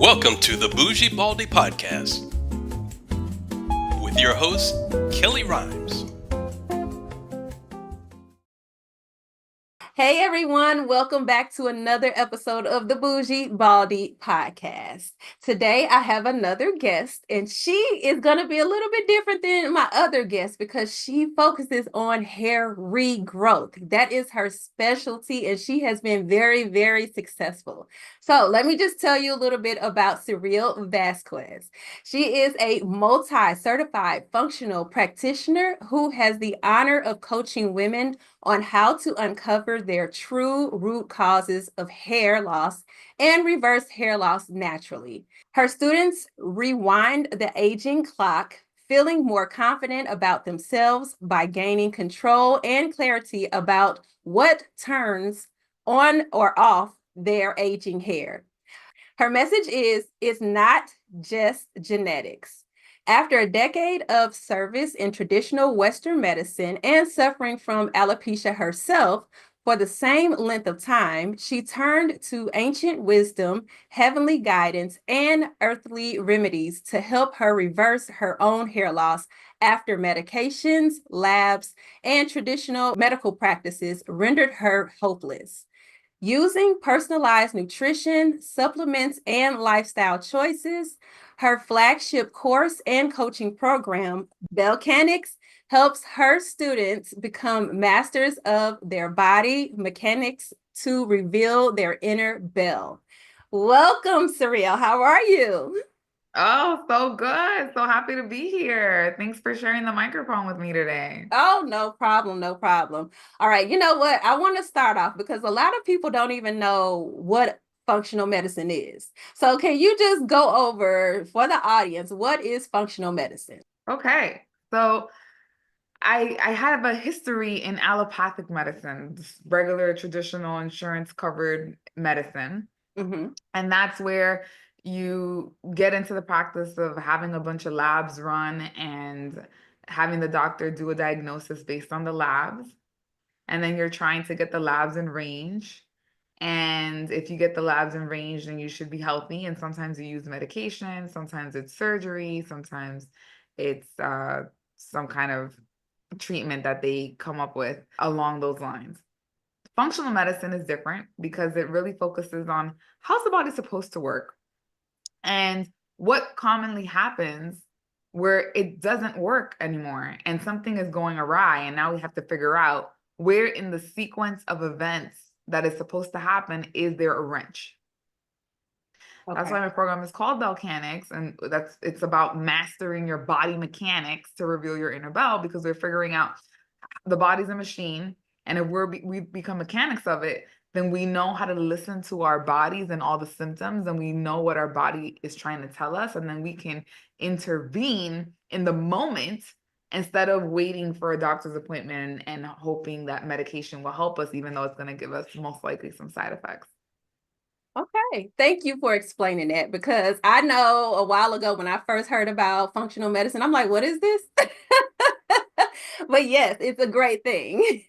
Welcome to the Bougie Baldie podcast with your host, Kellie Rhymes. Hey everyone, welcome back to another episode of the Bougie Baldie podcast. Today I have another guest, and she is going to be a little bit different than my other guests because she focuses on hair regrowth. That is her specialty, and she has been very, very successful. So let me just tell you a little bit about Saril Vasquez. She is a multi-certified functional practitioner who has the honor of coaching women on how to uncover their true root causes of hair loss and reverse hair loss naturally. Her students rewind the aging clock, feeling more confident about themselves by gaining control and clarity about what turns on or off their aging hair. Her message is it's not just genetics. After a decade of service in traditional Western medicine and suffering from alopecia herself for the same length of time, she turned to ancient wisdom, heavenly guidance, and earthly remedies to help her reverse her own hair loss after medications, labs, and traditional medical practices rendered her hopeless. Using personalized nutrition, supplements, and lifestyle choices, her flagship course and coaching program, Belcanics, helps her students become masters of their body mechanics to reveal their inner Belle. Welcome, Saril. How are you? Oh, so good. So happy to be here. Thanks for sharing the microphone with me today. Oh, no problem, no problem. All right, you know what? I want to start off because a lot of people don't even know what functional medicine is. So can you just go over for the audience, what is functional medicine? Okay. So I have a history in allopathic medicine, just regular traditional insurance covered medicine. Mm-hmm. And that's where you get into the practice of having a bunch of labs run and having the doctor do a diagnosis based on the labs. And then you're trying to get the labs in range. And if you get the labs in range, then you should be healthy. And sometimes you use medication, sometimes it's surgery, sometimes it's some kind of treatment that they come up with along those lines. Functional medicine is different because it really focuses on how's the body supposed to work and what commonly happens where it doesn't work anymore and something is going awry. And now we have to figure out where in the sequence of events that is supposed to happen is there a wrench. Okay. That's why my program is called Belcanics, and it's about mastering your body mechanics to reveal your inner Belle, because we're figuring out the body's a machine, and if we become mechanics of it, then we know how to listen to our bodies and all the symptoms, and we know what our body is trying to tell us, and then we can intervene in the moment instead of waiting for a doctor's appointment and hoping that medication will help us, even though it's going to give us most likely some side effects. Okay, thank you for explaining that because I know a while ago when I first heard about functional medicine, I'm like, what is this? But yes, it's a great thing.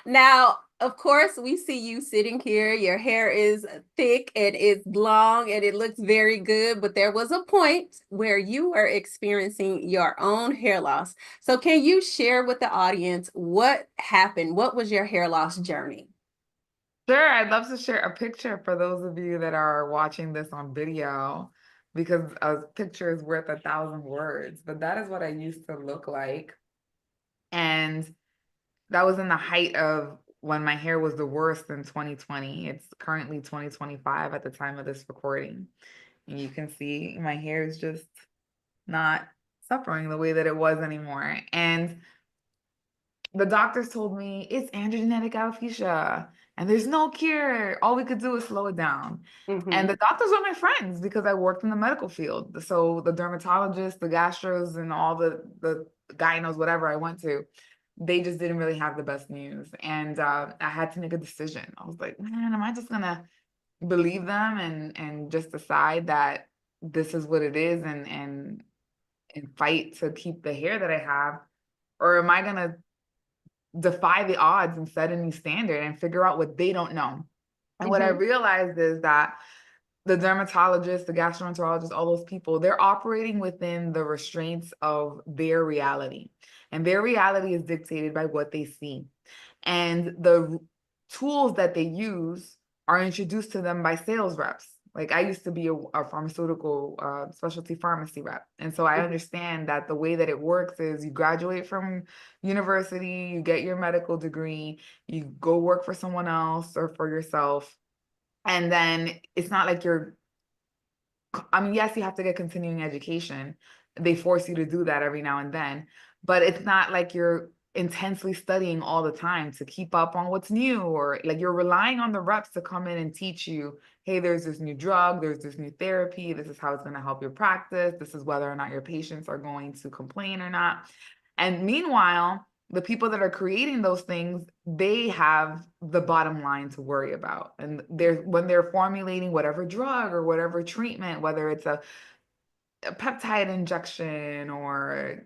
Now, of course, we see you sitting here. Your hair is thick and it's long and it looks very good, but there was a point where you were experiencing your own hair loss. So can you share with the audience what happened? What was your hair loss journey? Sure, I'd love to share a picture for those of you that are watching this on video, because a picture is worth 1,000 words. But that is what I used to look like. And that was in the height of when my hair was the worst in 2020. It's currently 2025 at the time of this recording. And you can see my hair is just not suffering the way that it was anymore. And the doctors told me it's androgenetic alopecia and there's no cure. All we could do is slow it down. Mm-hmm. And the doctors were my friends because I worked in the medical field. So the dermatologists, the gastros, and all the gynos, whatever I went to, they just didn't really have the best news. And I had to make a decision. I was like, man, am I just gonna believe them and just decide that this is what it is and fight to keep the hair that I have? Or am I gonna defy the odds and set a new standard and figure out what they don't know? And what I realized is that the dermatologists, the gastroenterologists, all those people, they're operating within the restraints of their reality. And their reality is dictated by what they see. And the tools that they use are introduced to them by sales reps. Like I used to be a pharmaceutical specialty pharmacy rep. And so I understand that the way that it works is you graduate from university, you get your medical degree, you go work for someone else or for yourself. And then it's not like yes, you have to get continuing education. They force you to do that every now and then, but it's not like you're intensely studying all the time to keep up on what's new, or like you're relying on the reps to come in and teach you, hey, there's this new drug, there's this new therapy, this is how it's going to help your practice, this is whether or not your patients are going to complain or not. And meanwhile, the people that are creating those things, they have the bottom line to worry about. And when they're formulating whatever drug or whatever treatment, whether it's a peptide injection or,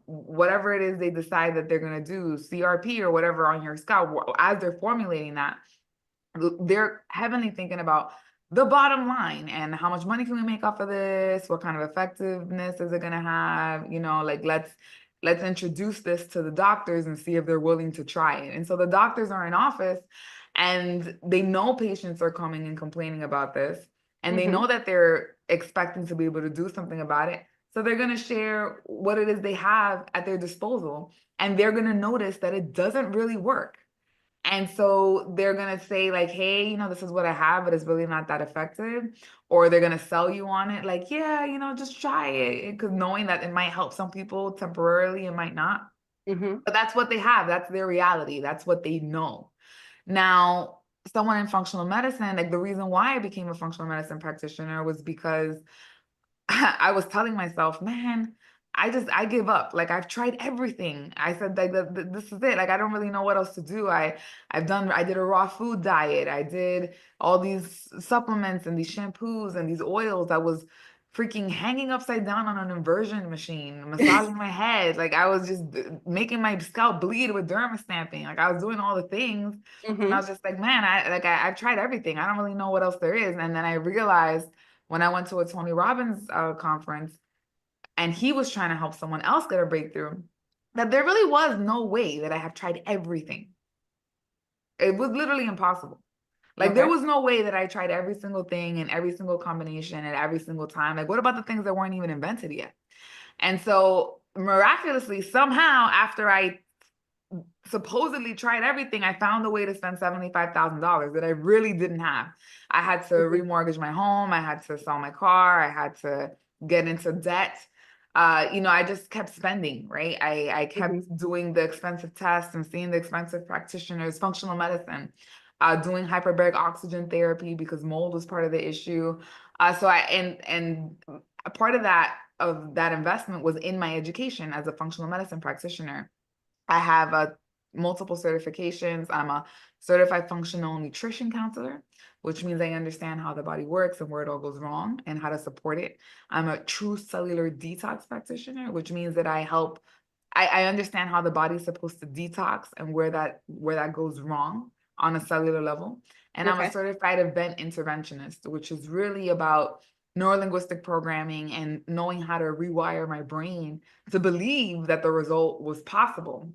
whatever it is they decide that they're going to do, CRP or whatever on your scalp, as they're formulating that, they're heavily thinking about the bottom line and how much money can we make off of this? What kind of effectiveness is it going to have? Like let's introduce this to the doctors and see if they're willing to try it. And so the doctors are in office and they know patients are coming and complaining about this, and they know that they're expecting to be able to do something about it. So they're going to share what it is they have at their disposal, and they're going to notice that it doesn't really work. And so they're going to say like, hey, this is what I have, but it's really not that effective. Or they're going to sell you on it. Like, yeah, just try it. Because knowing that it might help some people temporarily, it might not. But that's what they have. That's their reality. That's what they know. Now, someone in functional medicine, like the reason why I became a functional medicine practitioner was because I was telling myself, man, I give up. Like I've tried everything. I said like this is it. Like I don't really know what else to do. I did a raw food diet. I did all these supplements and these shampoos and these oils. I was freaking hanging upside down on an inversion machine, massaging my head. Like I was just making my scalp bleed with derma stamping. Like I was doing all the things. And I was just like, man, I've tried everything. I don't really know what else there is. And then I realized when I went to a Tony Robbins conference and he was trying to help someone else get a breakthrough, that there really was no way that I have tried everything. It was literally impossible. Like there was no way that I tried every single thing and every single combination at every single time. Like what about the things that weren't even invented yet? And so miraculously, somehow, after I supposedly tried everything, I found a way to spend $75,000 that I really didn't have. I had to remortgage my home. I had to sell my car. I had to get into debt. I just kept spending, right? I kept doing the expensive tests and seeing the expensive practitioners, functional medicine, doing hyperbaric oxygen therapy because mold was part of the issue. So and a part of that investment was in my education as a functional medicine practitioner. I have multiple certifications. I'm a certified functional nutrition counselor, which means I understand how the body works and where it all goes wrong and how to support it. I'm a true cellular detox practitioner, which means that I understand how the body's supposed to detox and where that goes wrong on a cellular level. And I'm a certified event interventionist, which is really about neurolinguistic programming and knowing how to rewire my brain to believe that the result was possible.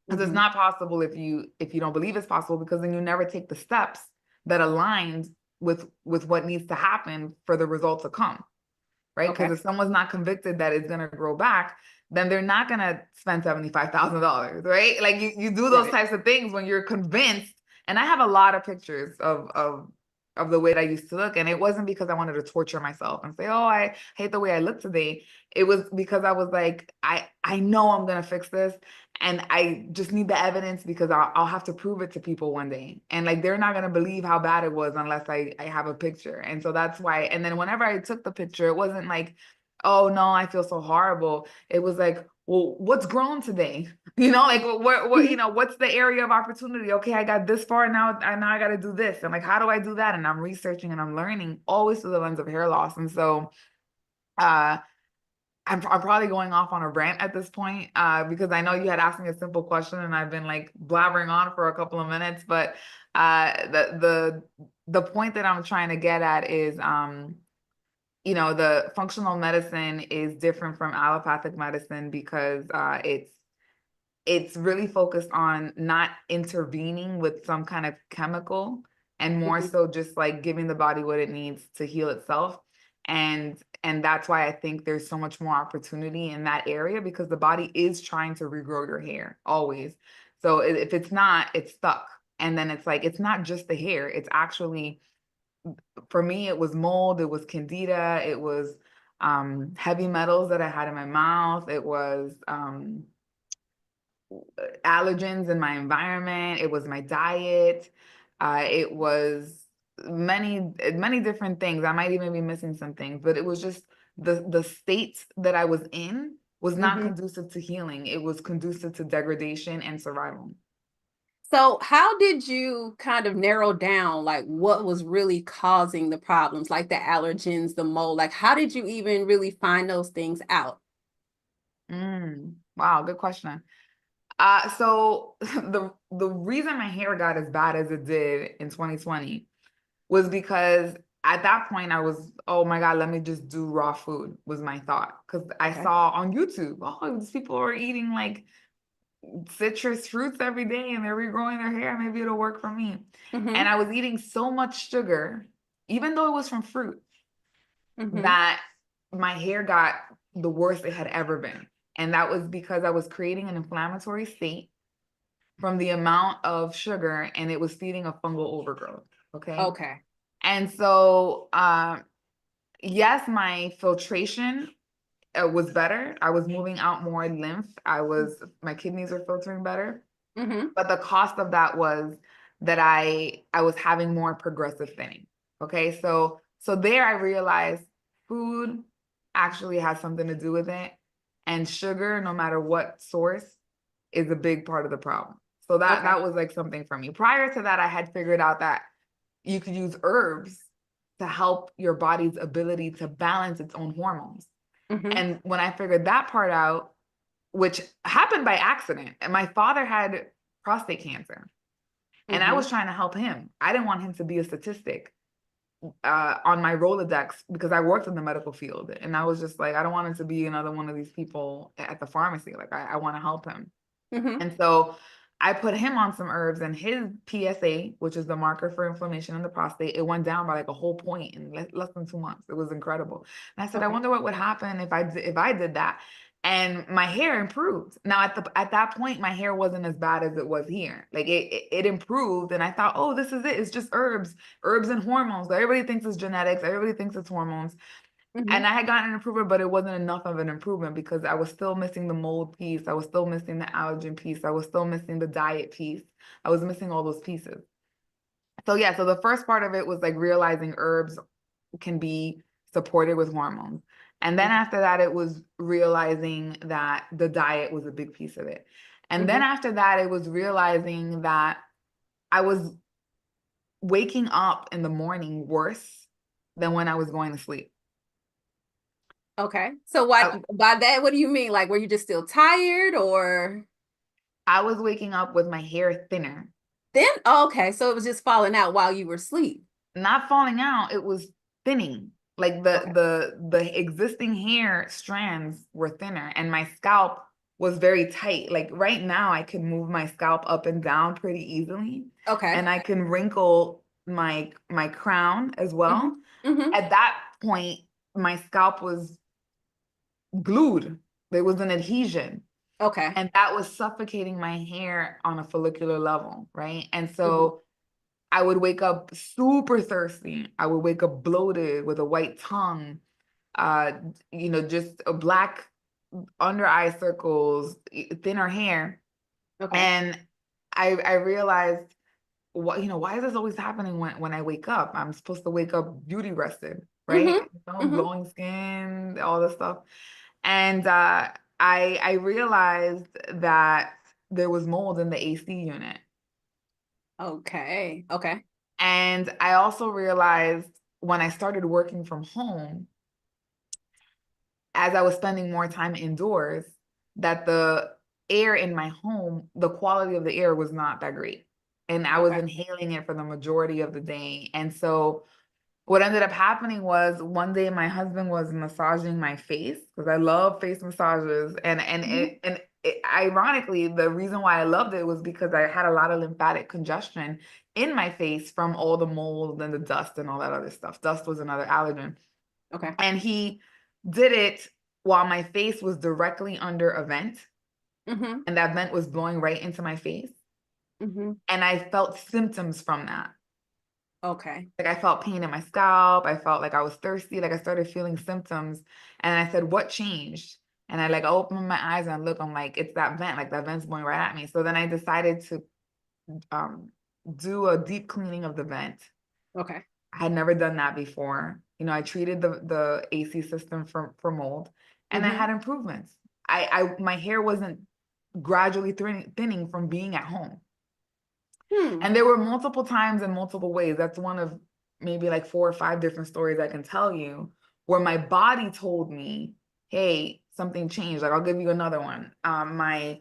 Because it's not possible if you don't believe it's possible, because then you never take the steps that aligns with what needs to happen for the result to come, right? Because if someone's not convicted that it's going to grow back, then they're not going to spend $75,000, right? Like you do those types of things when you're convinced. And I have a lot of pictures of the way that I used to look. And it wasn't because I wanted to torture myself and say, oh, I hate the way I look today. It was because I was like, I know I'm going to fix this. And I just need the evidence because I'll have to prove it to people one day. And like, they're not going to believe how bad it was unless I have a picture. And so that's why. And then whenever I took the picture, it wasn't like, oh no, I feel so horrible. It was like, well, what's grown today? Like what, what's the area of opportunity? Okay, I got this far now. I got to do this. And like, how do I do that? And I'm researching and I'm learning always through the lens of hair loss. And so, I'm probably going off on a rant at this point, because I know you had asked me a simple question and I've been like blabbering on for a couple of minutes, but the point that I'm trying to get at is, the functional medicine is different from allopathic medicine because it's really focused on not intervening with some kind of chemical, and more Mhm. so just like giving the body what it needs to heal itself. And that's why I think there's so much more opportunity in that area, because the body is trying to regrow your hair always. So if it's not, it's stuck. And then it's like, it's not just the hair. It's actually, for me, it was mold, it was candida, it was heavy metals that I had in my mouth. It was allergens in my environment. It was my diet. It was many different things. I might even be missing some things, but it was just the state that I was in was not Mhm. conducive to healing. It was conducive to degradation and survival. So how did you kind of narrow down like what was really causing the problems, like the allergens, the mold? Like how did you even really find those things out? Wow, good question. So the reason my hair got as bad as it did in 2020 was because at that point I was, oh my God, let me just do raw food was my thought. Because I Okay. saw on YouTube, oh, these people are eating like citrus fruits every day and they're regrowing their hair. Maybe it'll work for me. And Mhm. I was eating so much sugar, even though it was from fruit, Mhm. that my hair got the worst it had ever been. And that was because I was creating an inflammatory state from the amount of sugar, and it was feeding a fungal overgrowth. Okay. Okay. And so, yes, my filtration was better. I was moving out more lymph. My kidneys were filtering better. Mhm. But the cost of that was that I was having more progressive thinning. Okay. So there I realized food actually has something to do with it. And sugar, no matter what source, is a big part of the problem. So Okay. that was like something for me. Prior to that, I had figured out that you could use herbs to help your body's ability to balance its own hormones. Mhm. And when I figured that part out, which happened by accident, and my father had prostate cancer, and I was Mhm. trying to help him. I didn't want him to be a statistic on my Rolodex because I worked in the medical field. And I was just like, I don't want him to be another one of these people at the pharmacy. Like, I want to help him. Mhm. And so I put him on some herbs, and his PSA, which is the marker for inflammation in the prostate, it went down by like a whole point in less than 2 months. It was incredible. And I said, I Okay. wonder what would happen if I did that. And my hair improved. Now at that point, my hair wasn't as bad as it was here. Like it improved, and I thought, oh, this is it. It's just herbs and hormones. Everybody thinks it's genetics. Everybody thinks it's hormones. And Mhm. I had gotten an improvement, but it wasn't enough of an improvement because I was still missing the mold piece. I was still missing the allergen piece. I was still missing the diet piece. I was missing all those pieces. So yeah, so the first part of it was like realizing herbs can be supported with hormones. And then Mhm. after that, it was realizing that the diet was a big piece of it. And then Mhm. after that, it was realizing that I was waking up in the morning worse than when I was going to sleep. Okay. So what I, by that, what do you mean? Like, were you just still tired or I was waking up with my hair thinner. then? Oh, okay. So it was just falling out while you were asleep. Not falling out, it was thinning. Like Okay. the existing hair strands were thinner, and my scalp was very tight. Like right now I can move my scalp up and down pretty easily, Okay. and I can wrinkle my crown as well. Mhm. Mhm. At that point, my scalp was glued. There was an adhesion. Okay. And that was suffocating my hair on a follicular level, right? And Mhm. so I would wake up super thirsty. I would wake up bloated with a white tongue, uh, just a black under eye circles, thinner hair. Okay. And I realized, why is this always happening when I wake up? I'm supposed to wake up beauty rested, Mhm. right? Mhm. Glowing skin, all this stuff. And I realized that there was mold in the AC unit. Okay. Okay. And I also realized when I started working from home as I was spending more time indoors, that the air in my home, the quality of the air was not that great. And I was Okay. inhaling it for the majority of the day. And so what ended up happening was one day my husband was massaging my face, because I love face massages. Ironically, the reason why I loved it was because I had a lot of lymphatic congestion in my face from all the mold and the dust and all that other stuff. Dust was another allergen. Okay. And he did it while my face was directly under a vent, Mm-hmm. and that vent was blowing right into my face. Mm-hmm. And I felt symptoms from that. Okay. Like I felt pain in my scalp. I felt like I was thirsty. Like I started feeling symptoms. And I said, what changed? And I like opened my eyes and look, I'm like, it's that vent, like that vent's blowing right at me. So then I decided to do a deep cleaning of the vent. Okay. I had never done that before. You know, I treated the AC system for mold, and I Mm-hmm. had improvements. My hair wasn't gradually thinning from being at home. Hmm. And there were multiple times in multiple ways. That's one of maybe like 4 or 5 different stories I can tell you where my body told me, hey, something changed. Like I'll give you another one. My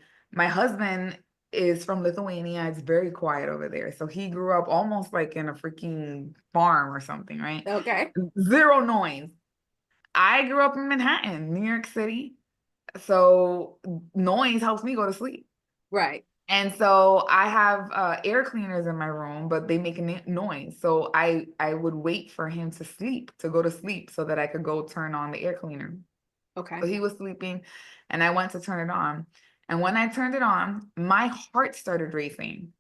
husband is from Lithuania. It's very quiet over there. So he grew up almost like in a freaking farm or something, right? Okay. Zero noise. I grew up in Manhattan, New York City. So noise helps me go to sleep. Right. And so I have air cleaners in my room, but they make a noise. So I would wait for him to go to sleep so that I could go turn on the air cleaner. Okay. So he was sleeping and I went to turn it on. And when I turned it on, my heart started racing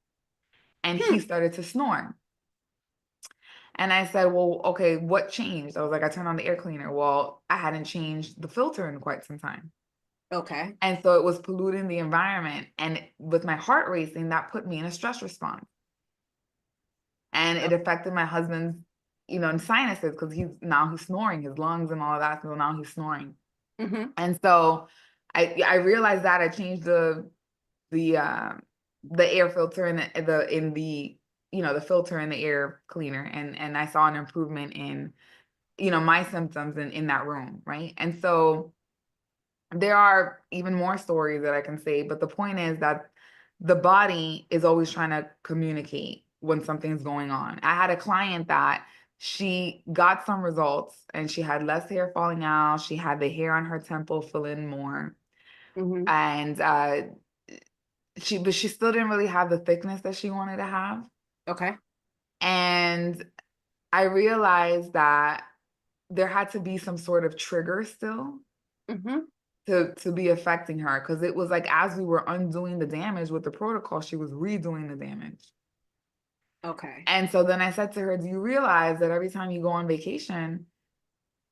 and he Hmm. started to snore. And I said, well, okay, what changed? I was like, I turned on the air cleaner. Well, I hadn't changed the filter in quite some time. Okay. And so it was polluting the environment. And with my heart racing, that put me in a stress response. And it affected my husband's, sinuses, because he's snoring, his lungs and all of that. So now he's snoring. Mm-hmm. And so I realized that I changed the air filter the filter in the air cleaner, and I saw an improvement in my symptoms in that room, right? And so there are even more stories that I can say, but the point is that the body is always trying to communicate when something's going on. I had a client that she got some results and she had less hair falling out. She had the hair on her temple fill in more. Mm-hmm. And she still didn't really have the thickness that she wanted to have. Okay. And I realized that there had to be some sort of trigger still Mm-hmm. to be affecting her, because it was like as we were undoing the damage with the protocol, she was redoing the damage. Okay. And so then I said to her, do you realize that every time you go on vacation,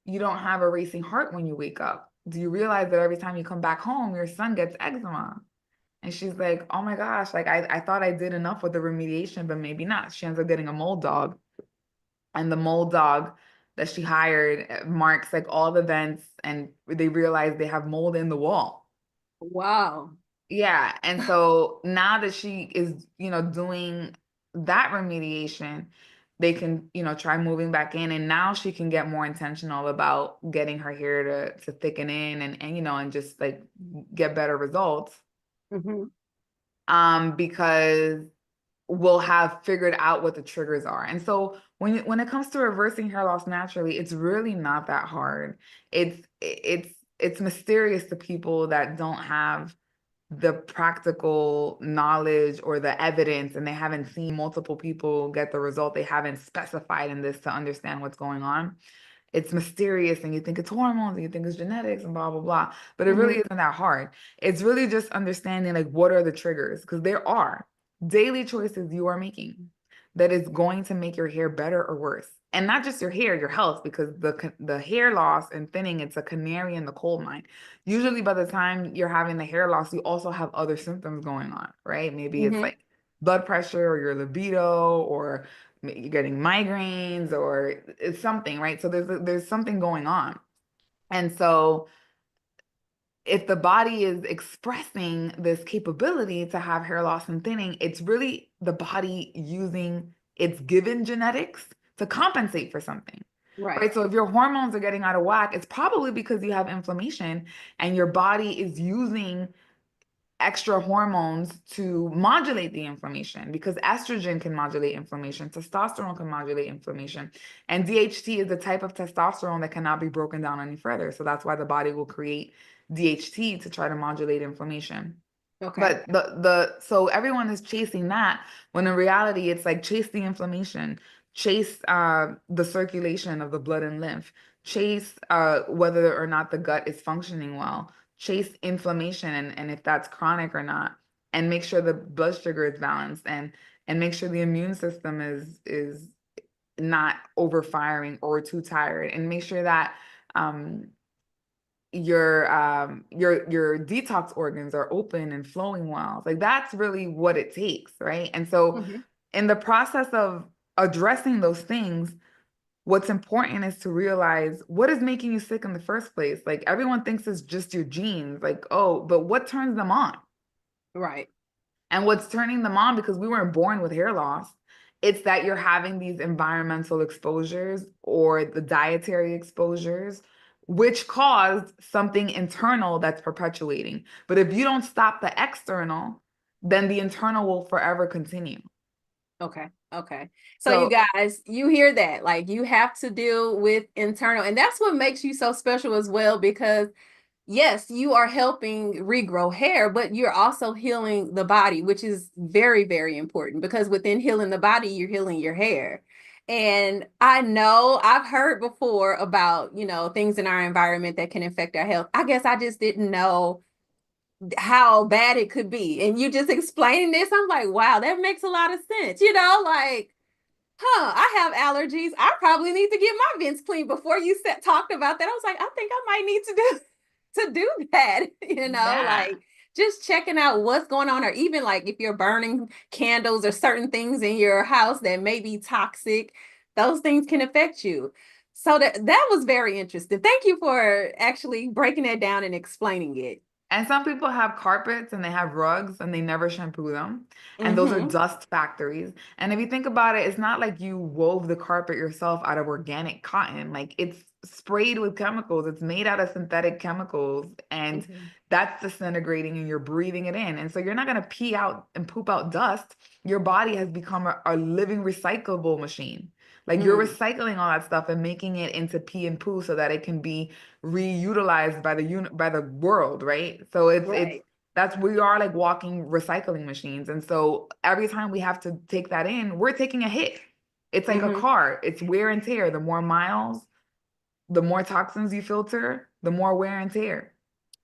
you don't have a racing heart when you wake up? Do you realize that every time you come back home, your son gets eczema? And she's like, oh my gosh, like I thought I did enough with the remediation, but maybe not. She ends up getting a mold dog. And the mold dog that she hired marks like all the vents, and they realize they have mold in the wall. Wow. Yeah. And so now that she is, doing that remediation, they can, try moving back in. And now she can get more intentional about getting her hair to thicken in and just like get better results. Mm-hmm. Because we'll have figured out what the triggers are. And so when it comes to reversing hair loss naturally, it's really not that hard. It's mysterious to people that don't have the practical knowledge or the evidence, and they haven't seen multiple people get the result. They haven't specified in this to understand what's going on. It's mysterious, and you think it's hormones and you think it's genetics and blah blah blah, but it really Mm-hmm. isn't that hard. It's really just understanding like what are the triggers, because there are daily choices you are making that is going to make your hair better or worse. And not just your hair, your health, because the hair loss and thinning, it's a canary in the coal mine. Usually by the time you're having the hair loss, you also have other symptoms going on, right? Maybe it's Mm-hmm. like blood pressure or your libido, or you're getting migraines, or it's something, right? So there's something going on. And so if the body is expressing this capability to have hair loss and thinning, it's really the body using its given genetics to compensate for something. Right. right? So if your hormones are getting out of whack, it's probably because you have inflammation and your body is using extra hormones to modulate the inflammation, because estrogen can modulate inflammation, testosterone can modulate inflammation, and DHT is the type of testosterone that cannot be broken down any further. So that's why the body will create DHT to try to modulate inflammation. Okay. But so everyone is chasing that, when in reality it's like chase the inflammation, chase the circulation of the blood and lymph, chase whether or not the gut is functioning well, chase inflammation and if that's chronic or not, and make sure the blood sugar is balanced, and make sure the immune system is not overfiring or too tired, and make sure that um your detox organs are open and flowing well. Like that's really what it takes, right? And so Hmm. in the process of addressing those things, what's important is to realize what is making you sick in the first place. Like everyone thinks it's just your genes, like, oh, but what turns them on? Right. And what's turning them on, because we weren't born with hair loss, it's that you're having these environmental exposures or the dietary exposures, which caused something internal that's perpetuating. But if you don't stop the external, then the internal will forever continue. Okay. Okay. So you So guys, you hear that? Like you have to deal with internal, and that's what makes you so special as well, because yes, you are helping regrow hair, but you're also healing the body, which is very, very important, because within healing the body, you're healing your hair. And I know I've heard before about, things in our environment that can affect our health. I guess I just didn't know how bad it could be. And you just explaining this, I'm like, wow, that makes a lot of sense. Like, I have allergies. I probably need to get my vents cleaned. Before you talked about that, I was like, I think I might need to do that, yeah. like just checking out what's going on, or even like if you're burning candles or certain things in your house that may be toxic, those things can affect you. So that was very interesting. Thank you for actually breaking that down and explaining it. And some people have carpets and they have rugs and they never shampoo them. And those are Mm-hmm. dust factories. And if you think about it, it's not like you wove the carpet yourself out of organic cotton. Like it's sprayed with chemicals, it's made out of synthetic chemicals, and Mm-hmm. that's disintegrating and you're breathing it in. And so you're not going to pee out and poop out dust. Your body has become a living recyclable machine. Like you're Mm. recycling all that stuff and making it into pee and poo so that it can be reutilized by the world, right? So it's Right. that's we are like walking recycling machines. And so every time we have to take that in, we're taking a hit. It's like a Mm-hmm. car. It's wear and tear. The more miles, the more toxins you filter, the more wear and tear.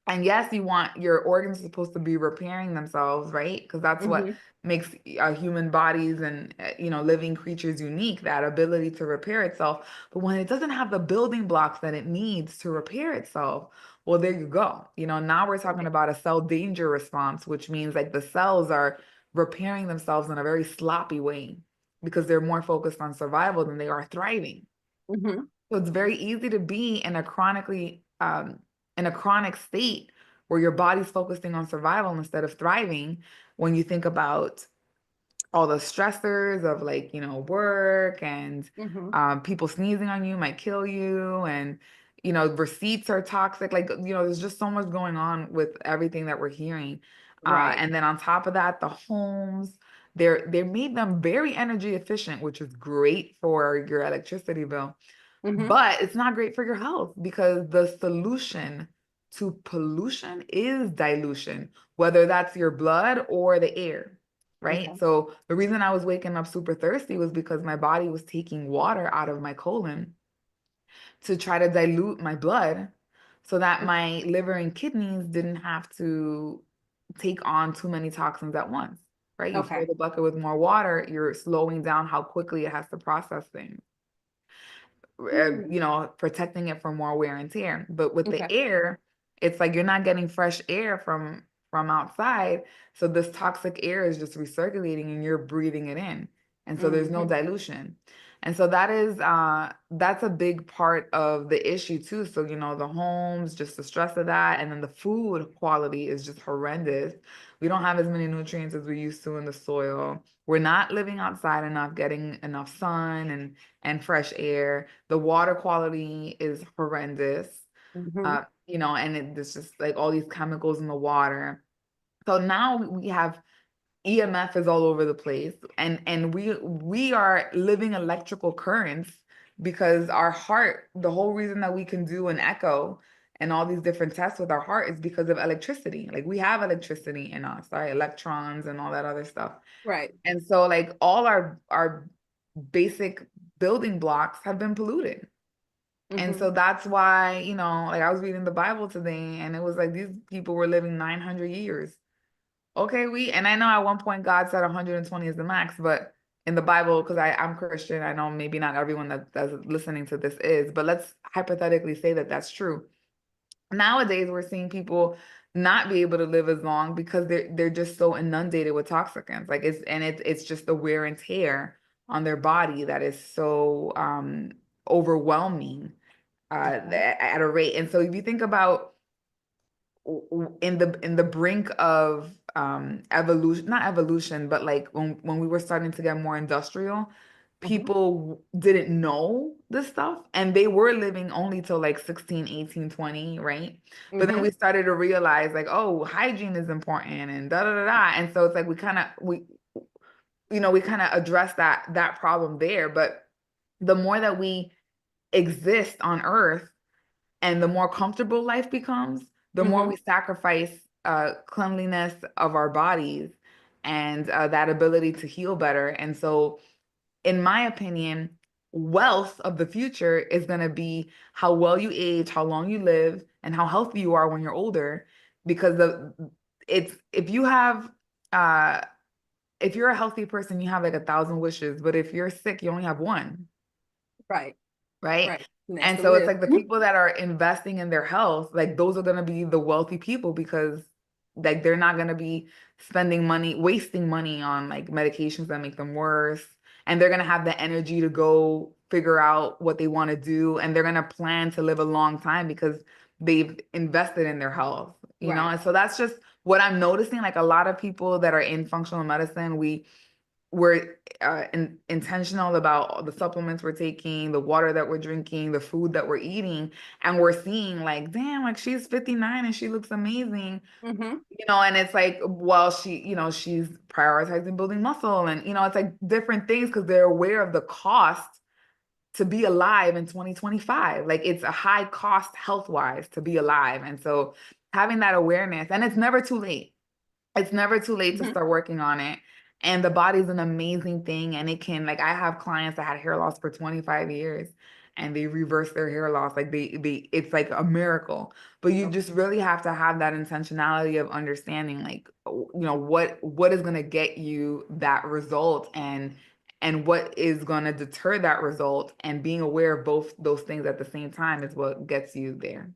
And yes, you want your organs supposed to be repairing themselves, right? Because that's what Mm-hmm. makes human bodies and living creatures unique, that ability to repair itself. But when it doesn't have the building blocks that it needs to repair itself, well, there you go. Now we're talking Right. about a cell danger response, which means like the cells are repairing themselves in a very sloppy way because they're more focused on survival than they are thriving. Mm-hmm. So it's very easy to be in a chronic state where your body's focusing on survival instead of thriving, when you think about all the stressors of like, work and Mm-hmm. people sneezing on you might kill you, and receipts are toxic. Like, there's just so much going on with everything that we're hearing. Right. And then on top of that, the homes, they made them very energy efficient, which is great for your electricity bill. Mm-hmm. But it's not great for your health, because the solution to pollution is dilution, whether that's your blood or the air, right? Okay. So the reason I was waking up super thirsty was because my body was taking water out of my colon to try to dilute my blood so that my liver and kidneys didn't have to take on too many toxins at once, right? You fill Okay. the bucket with more water, you're slowing down how quickly it has to process things, Mm. protecting it from more wear and tear. But with the Okay. air, it's like you're not getting fresh air from outside. So this toxic air is just recirculating and you're breathing it in. And so there's no Mm-hmm. dilution. And so that's a big part of the issue too. So, the homes, just the stress of that, and then the food quality is just horrendous. We don't have as many nutrients as we used to in the soil. We're not living outside enough, getting enough sun and fresh air. The water quality is horrendous. Mm-hmm. You know, and there's just like all these chemicals in the water. So now we have EMF is all over the place, and we are living electrical currents because our heart, the whole reason that we can do an echo and all these different tests with our heart is because of electricity. Like we have electricity in us, right? Electrons and all that other stuff. Right. And so like all our basic building blocks have been polluted. And Mm-hmm. so that's why, you know, like I was reading the Bible today and it was like these people were living 900 years. Okay, and I know at one point God said 120 is the max, but in the Bible, because I'm Christian, I know maybe not everyone that's listening to this is, but let's hypothetically say that that's true. Nowadays, we're seeing people not be able to live as long because they're just so inundated with toxicants. Like it's just the wear and tear on their body that is so overwhelming Okay. at a rate. And so if you think about in the brink of evolution, not evolution, but like when we were starting to get more industrial, Mm-hmm. people didn't know this stuff and they were living only till like 16, 18, 20, right? But then Mm-hmm. we started to realize like, oh, hygiene is important and da da da da. And so it's like we kind of address that problem there. But the more that we exist on earth and the more comfortable life becomes, the more Mm-hmm. we sacrifice cleanliness of our bodies and that ability to heal better. And so, in my opinion, wealth of the future is going to be how well you age, how long you live, and how healthy you are when you're older. Because it's uh, if you're a healthy person, you have like 1,000 wishes, but if you're sick, you only have one. Right. Right? Right. And that's And to so it's live. like the people that are investing in their health, like those are going to be the wealthy people because like they're not going to be spending money, wasting money on like medications that make them worse. And they're going to have the energy to go figure out what they want to do. And they're going to plan to live a long time because they've invested in their health, you know? Right. And so that's just what I'm noticing. Like a lot of people that are in functional medicine, we're intentional about the supplements we're taking, the water that we're drinking, the food that we're eating, and we're seeing like, damn, like she's 59 and she looks amazing, Mm-hmm. you know, and it's like, well, she's prioritizing building muscle, and you know, it's like different things because they're aware of the cost to be alive in 2025. Like it's a high cost health wise to be alive, and so having that awareness, and it's never too late. It's never too late to Mm-hmm. start working on it. And the body's an amazing thing. And it can, like, I have clients that had hair loss for 25 years and they reverse their hair loss. Like it's like a miracle. But you just really have to have that intentionality of understanding, like, you know, what is going to get you that result and what is going to deter that result, and being aware of both those things at the same time is what gets you there.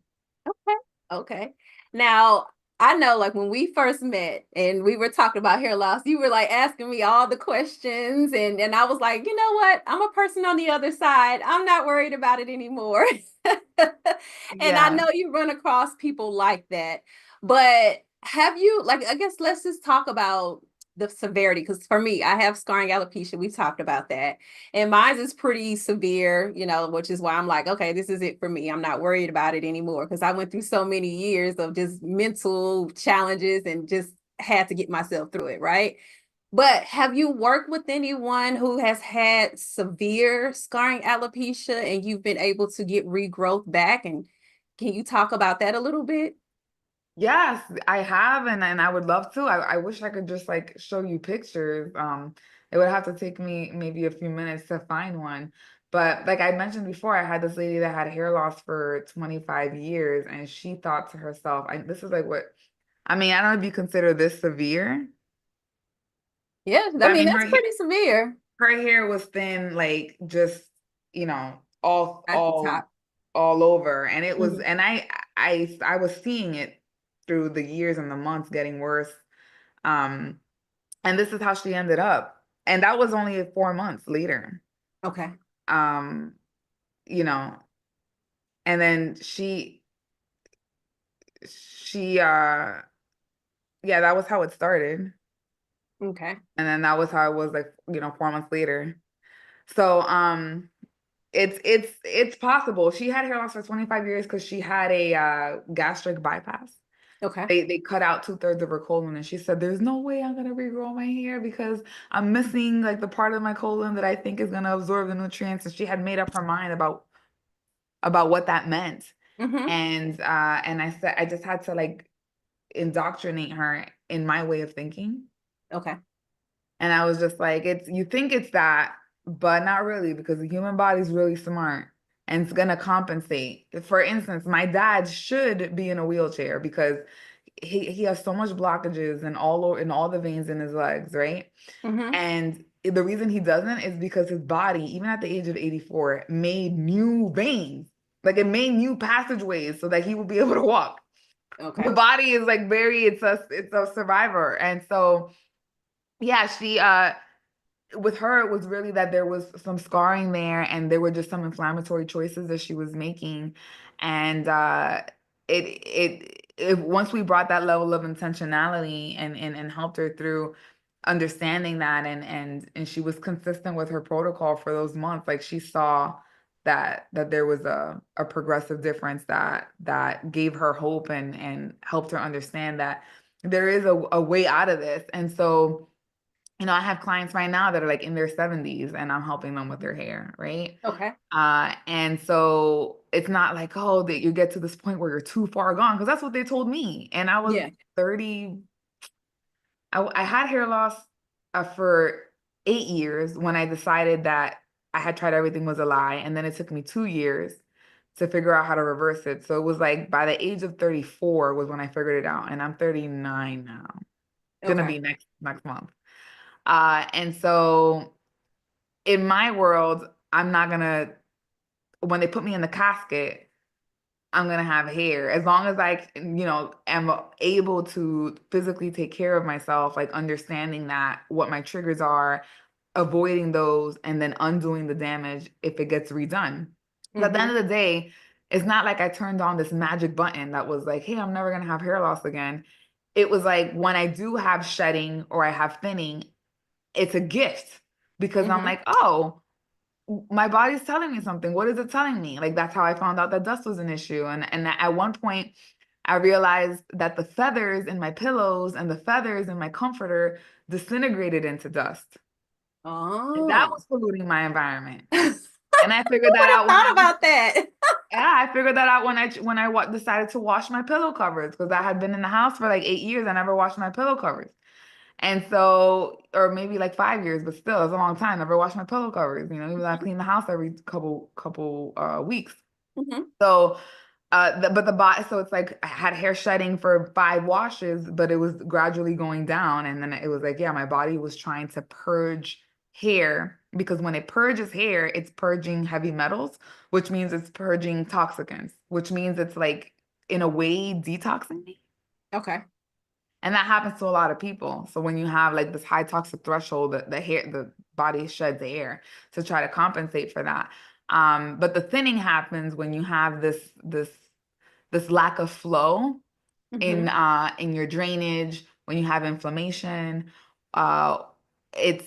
Okay. Okay. Now, I know like when we first met and we were talking about hair loss, you were like asking me all the questions and I was like, you know what? I'm a person on the other side. I'm not worried about it anymore. And I Yeah. know you run across people like that. But have you like I guess let's just talk about the severity because for me, I have scarring alopecia. We talked about that. And mine is pretty severe, you know, which is why I'm like, okay, this is it for me. I'm not worried about it anymore because I went through so many years of just mental challenges and just had to get myself through it, right? But have you worked with anyone who has had severe scarring alopecia and you've been able to get regrowth back? And can you talk about that a little bit? Yes, I have, and I would love to. I wish I could just like show you pictures. It would have to take me maybe a few minutes to find one. But like I mentioned before, I had this lady that had hair loss for 25 years, and she thought to herself, this is like I mean, I don't know if you consider this severe, Yeah, I but I mean, mean, that's pretty severe her hair was thin, like just, you know, at the top. all over. And it was, Mhm. and I was seeing it through the years and the months getting worse. Um, and this is how she ended up. And that was only 4 months later. Okay. Um, you know, and then she yeah, that was how it started. Okay. And then that was how it was like, 4 months later. So, it's possible. She had hair loss for 25 years because she had a gastric bypass. Okay. They cut out 2/3 of her colon, and she said, "There's no way I'm gonna regrow my hair because I'm missing like the part of my colon that I think is gonna absorb the nutrients." And she had made up her mind about what that meant. Mm-hmm. And I said I just had to like indoctrinate her in my way of thinking. Okay. And I was just like, you think it's that, but not really, because the human body is really smart and it's gonna compensate. For instance, my dad should be in a wheelchair because he has so much blockages in all the veins in his legs, right? Mm-hmm. And the reason he doesn't is because his body, even at the age of 84, made new veins. Like it made new passageways so that he would be able to walk. The Okay. body is like it's a survivor. And so yeah, she with her, it was really that there was some scarring there and there were just some inflammatory choices that she was making. And once we brought that level of intentionality and helped her through understanding that and she was consistent with her protocol for those months, like she saw that there was a progressive difference that gave her hope and helped her understand that there is a way out of this. And so I have clients right now that are like in their 70s and I'm helping them with their hair, right? Okay. And so it's not like, oh, that you get to this point where you're too far gone, because that's what they told me. And I was Yeah. 30, I had hair loss for 8 years when I decided that I had tried everything was a lie. And then it took me 2 years to figure out how to reverse it. So it was like by the age of 34 was when I figured it out. And I'm 39 now. Gonna Okay. be next month. And so in my world, I'm not gonna, when they put me in the casket, I'm gonna have hair. As long as I, am able to physically take care of myself, like understanding that what my triggers are, avoiding those, and then undoing the damage if it gets redone. But at the Mm-hmm. end of the day, it's not like I turned on this magic button that was like, hey, I'm never gonna have hair loss again. It was like when I do have shedding or I have thinning, it's a gift because I'm Mm-hmm. like, oh, my body's telling me something. What is it telling me? Like that's how I found out that dust was an issue. And at one point, I realized that the feathers in my pillows and the feathers in my comforter disintegrated into dust. And that Oh. was polluting my environment. Who And I figured that would have out when thought about that? I figured that out when I decided to wash my pillow covers because I had been in the house for like 8 years. I never washed my pillow covers. And so, or maybe like 5 years, but still, it's a long time. Never washed my pillow covers. Even though I clean the house every couple weeks. Mm-hmm. So, but the body, so it's like I had hair shedding for 5 washes, but it was gradually going down, and then it was like, yeah, my body was trying to purge hair because when it purges hair, it's purging heavy metals, which means it's purging toxicants, which means it's like in a way detoxing me. Okay. And that happens to a lot of people. So when you have like this high toxic threshold, the body sheds air to try to compensate for that. But the thinning happens when you have this lack of flow Mm-hmm. in your drainage, when you have inflammation. Uh,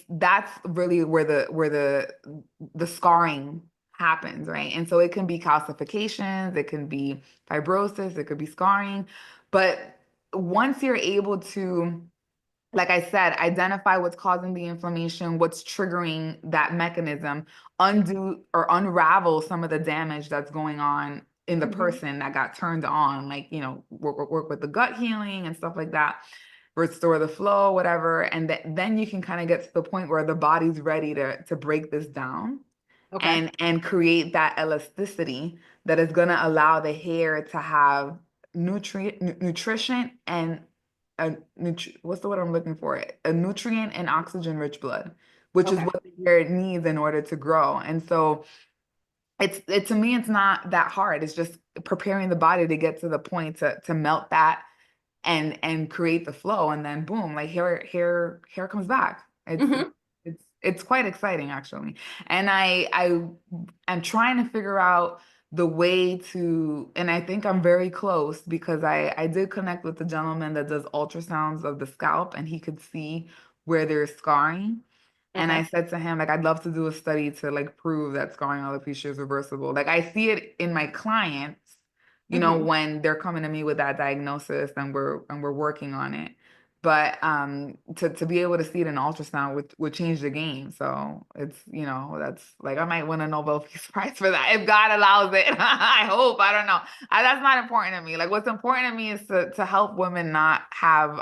that's really where the scarring happens, right? And so it can be calcifications, it can be fibrosis, it could be scarring, but once you're able to, like I said, identify what's causing the inflammation, what's triggering that mechanism, undo or unravel some of the damage that's going on in the Mm-hmm. person that got turned on, like, work with the gut healing and stuff like that, restore the flow, whatever. And then you can kind of get to the point where the body's ready to break this down Okay. and create that elasticity that is going to allow the hair to have nutrition and what's the word I'm looking for? A nutrient and oxygen rich blood, which is Okay. what the hair needs in order to grow. And so to me, it's not that hard. It's just preparing the body to get to the point to melt that and create the flow, and then boom, like hair comes back. Mm-hmm. It's quite exciting actually. And I am trying to figure out the way to, and I think I'm very close because I did connect with the gentleman that does ultrasounds of the scalp and he could see where there's scarring. And I Okay. said to him, like, I'd love to do a study to like prove that scarring alopecia is reversible. Like I see it in my clients, Hmm. when they're coming to me with that diagnosis and we're working on it. But to be able to see it in ultrasound would change the game. So it's, that's like I might win a Nobel Peace Prize for that if God allows it. I hope. I don't know. That's not important to me. Like what's important to me is to help women not have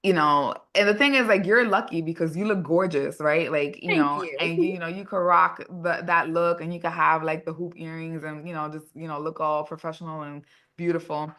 and the thing is like you're lucky because you look gorgeous, right? Like, Thank you. and you could rock that look and you could have like the hoop earrings and just, look all professional and beautiful.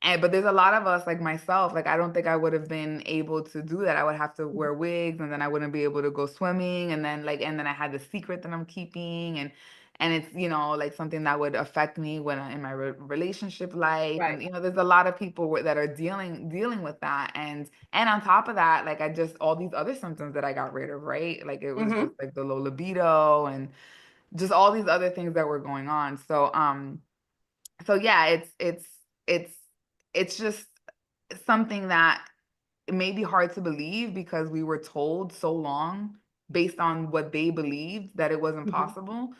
But there's a lot of us like myself, like I don't think I would have been able to do that. I would have to wear wigs and then I wouldn't be able to go swimming and then I had the secret that I'm keeping and it's like something that would affect me when in my relationship life and Right. there's a lot of people that are dealing with that and on top of that like I just all these other symptoms that I got rid of, right? Like it was just Hmm. like the low libido and just all these other things that were going on. So yeah, it's just something that it may be hard to believe because we were told so long based on what they believed that it wasn't Hmm. possible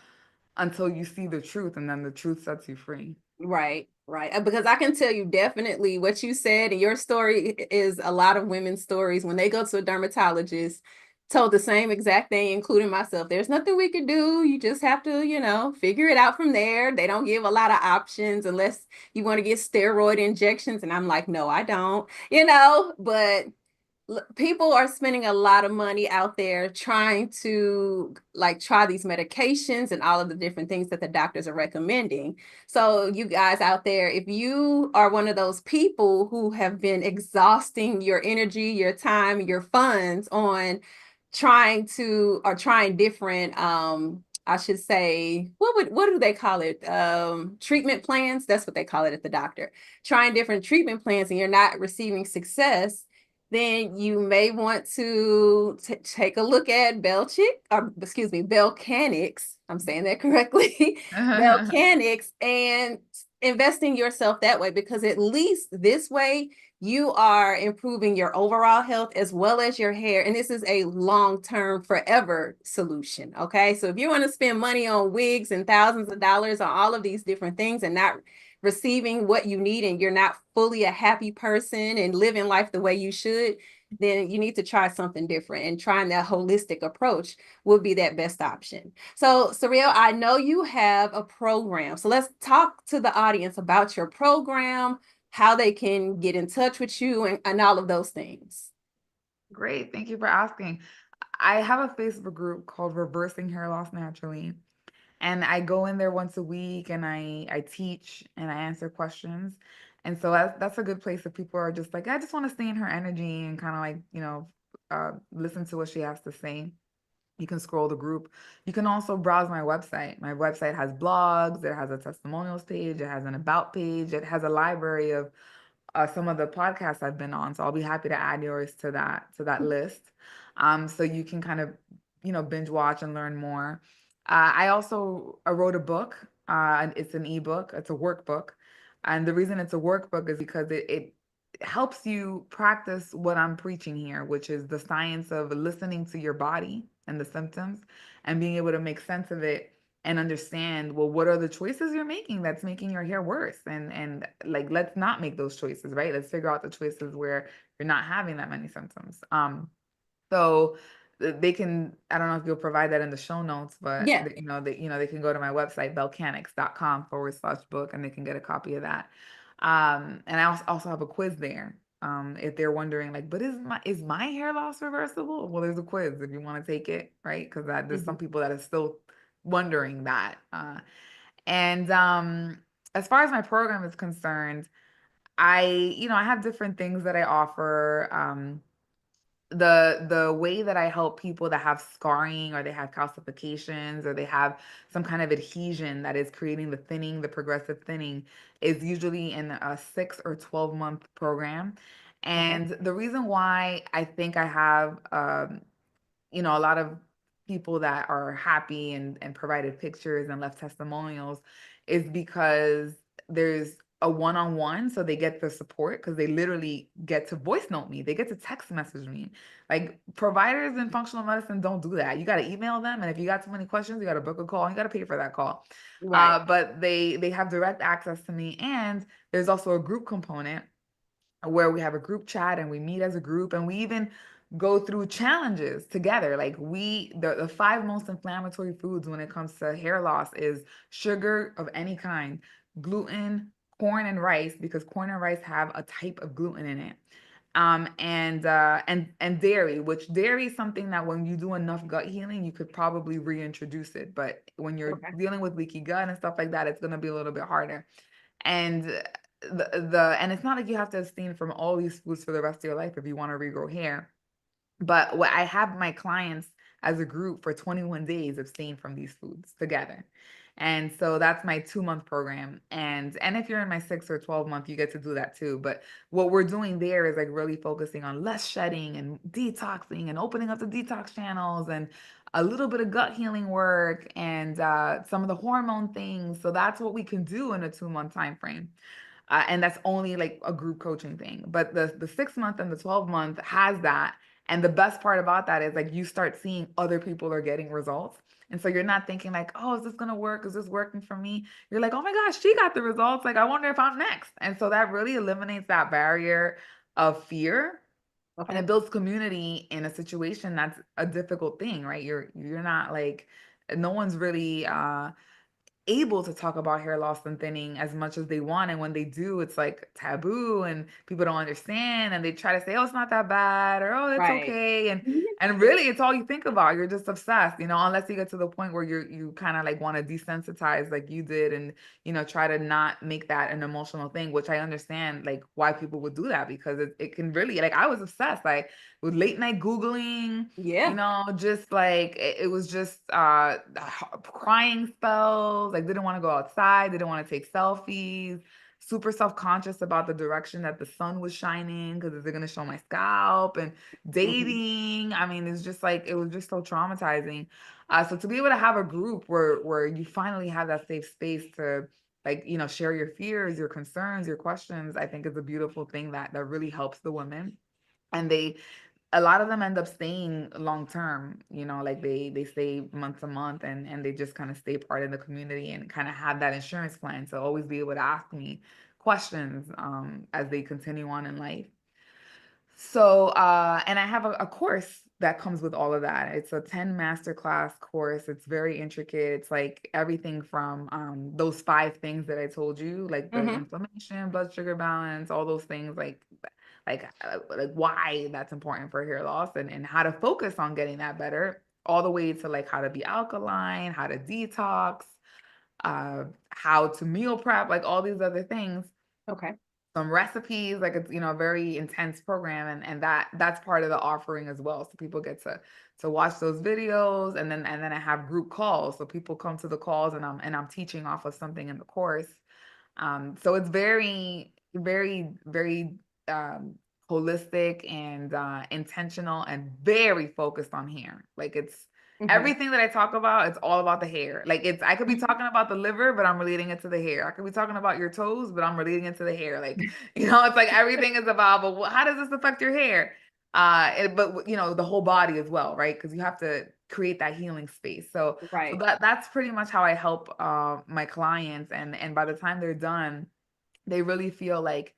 until you see the truth and then the truth sets you free. Right, right. Because I can tell you definitely what you said, and your story is a lot of women's stories when they go to a dermatologist, told the same exact thing, including myself. There's nothing we could do. You just have to, figure it out from there. They don't give a lot of options unless you want to get steroid injections. And I'm like, no, I don't, but people are spending a lot of money out there trying to like try these medications and all of the different things that the doctors are recommending. So you guys out there, if you are one of those people who have been exhausting your energy, your time, your funds on trying different I should say, what do they call it? Treatment plans. That's what they call it at the doctor. Trying different treatment plans and you're not receiving success, then you may want to take a look at Belcanix. I'm saying that correctly. Belcanix, and invest in yourself that way, because at least this way you are improving your overall health as well as your hair. And this is a long-term, forever solution. Okay. So if you want to spend money on wigs and thousands of dollars on all of these different things and not receiving what you need and you're not fully a happy person and living life the way you should, then you need to try something different, and trying that holistic approach will be that best option. So Saril, I know you have a program. So let's talk to the audience about your program, how they can get in touch with you and all of those things. Great, thank you for asking. I have a Facebook group called Reversing Hair Loss Naturally. And I go in there once a week and I teach and I answer questions. And so that's a good place if people are just like, I just want to stay in her energy and kind of like, listen to what she has to say. You can scroll the group. You can also browse my website. My website has blogs, it has a testimonials page, it has an about page, it has a library of some of the podcasts I've been on. So I'll be happy to add yours to that list. So you can kind of, binge watch and learn more. I also wrote a book. And it's an ebook. It's a workbook. And the reason it's a workbook is because it helps you practice what I'm preaching here, which is the science of listening to your body and the symptoms and being able to make sense of it and understand, well, what are the choices you're making that's making your hair worse, and like let's not make those choices, right? Let's figure out the choices where you're not having that many symptoms. So they can, I don't know if you'll provide that in the show notes, but Yeah. they can go to my website belcanics.com/book and they can get a copy of that. And I also have a quiz there. If they're wondering like, but is my hair loss reversible? Well, there's a quiz if you want to take it, right? Because there's some Mhm. people that are still wondering that. And as far as my program is concerned, I have different things that I offer. The way that I help people that have scarring or they have calcifications or they have some kind of adhesion that is creating the thinning, the progressive thinning, is usually in a 6 or 12 month program. Okay. And the reason why I think I have a lot of people that are happy and provided pictures and left testimonials is because there's a one-on-one, so they get the support because they literally get to voice note me, they get to text message me. Like providers in functional medicine don't do that. You got to email them, and if you got too many questions, you got to book a call and you got to pay for that call. Right. But they have direct access to me, and there's also a group component where we have a group chat and we meet as a group, and we even go through challenges together. Like the five most inflammatory foods when it comes to hair loss is sugar of any kind, gluten, corn and rice, because corn and rice have a type of gluten in it. And dairy, which dairy is something that when you do enough gut healing, you could probably reintroduce it. But when you're Okay. dealing with leaky gut and stuff like that, it's going to be a little bit harder. And and it's not like you have to abstain from all these foods for the rest of your life if you want to regrow hair. But what I have my clients as a group for 21 days abstain from these foods together. And so that's my 2-month program. And if you're in my 6 or 12 month, you get to do that too. But what we're doing there is like really focusing on less shedding and detoxing and opening up the detox channels and a little bit of gut healing work and some of the hormone things. So that's what we can do in a 2-month time frame. And that's only like a group coaching thing. But the 6-month and the 12-month has that. And the best part about that is like you start seeing other people are getting results. And so you're not thinking like, oh, is this going to work? Is this working for me? You're like, oh my gosh, she got the results. Like, I wonder if I'm next. And so that really eliminates that barrier of fear. And Okay. it builds community in a situation that's a difficult thing, right? You're not like, no one's really able to talk about hair loss and thinning as much as they want. And when they do, it's like taboo and people don't understand. And they try to say, oh, it's not that bad, or oh, it's Right. okay. And really it's all you think about. You're just obsessed, unless you get to the point where you kind of like want to desensitize like you did and try to not make that an emotional thing, which I understand like why people would do that, because it can really, like, I was obsessed, like with late night Googling, Yeah. just like it was just crying spells, like didn't want to go outside, didn't want to take selfies, super self-conscious about the direction that the sun was shining because is it going to show my scalp, and Mhm. dating. I mean, it's just like it was just so traumatizing. So to be able to have a group where you finally have that safe space to like share your fears, your concerns, your questions, I think is a beautiful thing that really helps the women. And a lot of them end up staying long term, like they stay month to month, and they just kind of stay part of the community and kind of have that insurance plan to always be able to ask me questions as they continue on in life. So and I have a course that comes with all of that. It's a 10 masterclass course. It's very intricate. It's like everything from those 5 things that I told you, like the Mhm. inflammation, blood sugar balance, all those things, like why that's important for hair loss, and how to focus on getting that better, all the way to like how to be alkaline, how to detox, how to meal prep, like all these other things, Okay. some recipes. Like it's a very intense program, and that's part of the offering as well, so people get to watch those videos, and then I have group calls, so people come to the calls, and I'm teaching off of something in the course. So it's very, very, very holistic and intentional and very focused on hair. Like it's Mhm. everything that I talk about, it's all about the hair. Like I could be Mhm. talking about the liver, but I'm relating it to the hair. I could be talking about your toes, but I'm relating it to the hair. Like, it's like everything is about, but how does this affect your hair? But the whole body as well, right? Because you have to create that healing space. So Right. that's pretty much how I help my clients, and by the time they're done, they really feel like